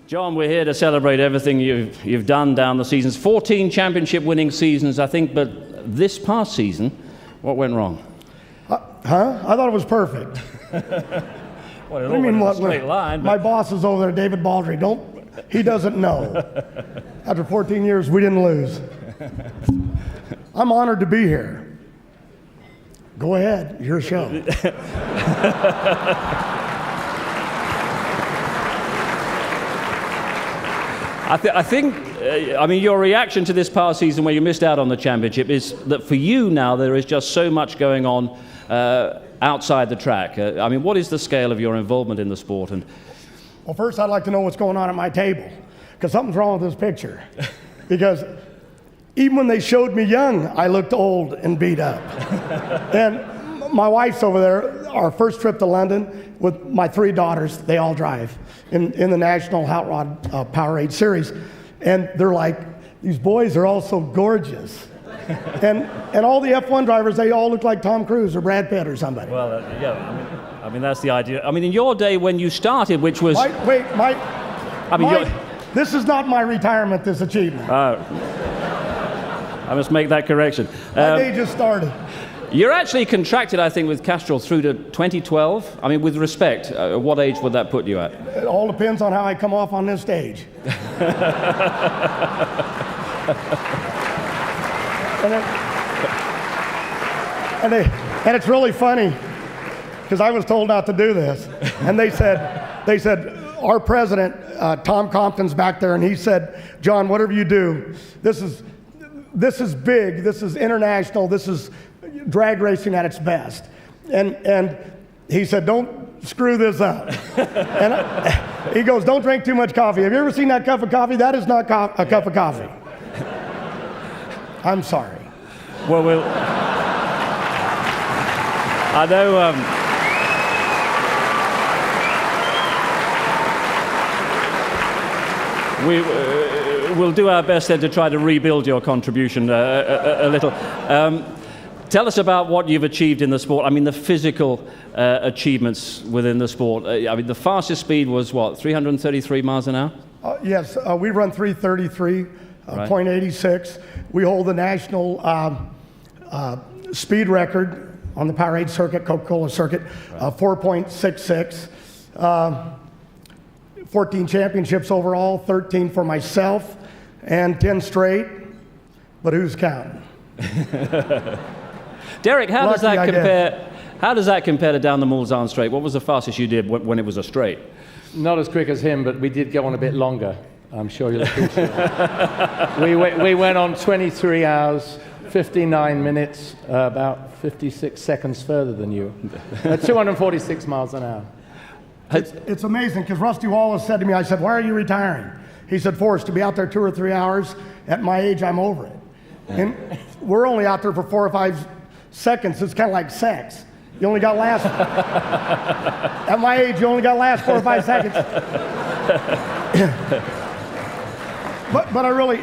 John, we're here to celebrate everything you've done down the seasons. 14 championship-winning seasons, I think, but this past season, what went wrong? I thought it was perfect. Well, it all went in a straight line. My boss is over there, David Baldry. He doesn't know. After 14 years, we didn't lose. I'm honored to be here. Go ahead, your show. I think, your reaction to this past season where you missed out on the championship is that for you now there is just so much going on outside the track. What is the scale of your involvement in the sport? Well, first I'd like to know what's going on at my table, because something's wrong with this picture. Because even when they showed me young, I looked old and beat up. And my wife's over there, our first trip to London with my 3 daughters, they all drive in the National Hot Rod Powerade Series. And they're like, these boys are all so gorgeous. And all the F1 drivers, they all look like Tom Cruise or Brad Pitt or somebody. Well, that's the idea. In your day when you started, which was... This is not my retirement, this achievement. I must make that correction. My day just started. You're actually contracted, I think, with Castrol through to 2012. With respect, what age would that put you at? It all depends on how I come off on this stage. And it's really funny, because I was told not to do this. And they said, our president, Tom Compton's back there, and he said, John, whatever you do, this is big, this is international, this is drag racing at its best. And he said, don't screw this up. And he goes, don't drink too much coffee. Have you ever seen that cup of coffee? That is not a cup of coffee. I'm sorry. Well, I know... We'll do our best then to try to rebuild your contribution a little. Tell us about what you've achieved in the sport. the physical achievements within the sport. The fastest speed was what, 333 miles an hour? Yes, we run 333.86. We hold the national speed record on the Powerade circuit, Coca-Cola circuit, 4.66. 14 championships overall, 13 for myself, and 10 straight, but who's counting? Derek, how does that compare to down the Mulsanne straight? What was the fastest you did when it was a straight? Not as quick as him, but we did go on a bit longer. I'm sure you'll appreciate it. We went on 23 hours, 59 minutes, about 56 seconds further than you, at 246 miles an hour. It's amazing, because Rusty Wallace said to me, I said, why are you retiring? He said, Forrest, to be out there 2 or 3 hours, at my age, I'm over it. Yeah. And we're only out there for 4 or 5 seconds. It's kind of like sex. You only got last, at my age, you only got last 4 or 5 seconds. But I really,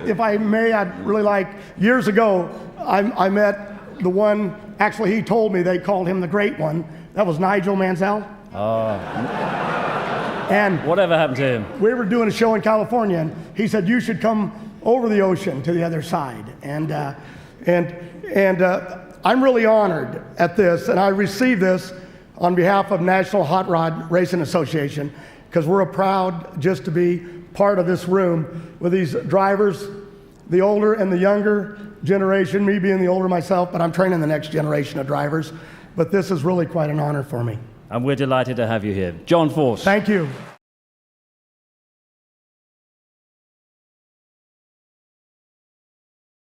if I may, I'd really like, years ago, I met the one, actually he told me they called him the Great One. That was Nigel Mansell. Oh. And whatever happened to him? We were doing a show in California, and he said, you should come over the ocean to the other side. And I'm really honored at this, and I received this on behalf of National Hot Rod Racing Association, because we're proud just to be part of this room with these drivers, the older and the younger generation, me being the older myself, but I'm training the next generation of drivers. But this is really quite an honor for me. And we're delighted to have you here. John Force. Thank you.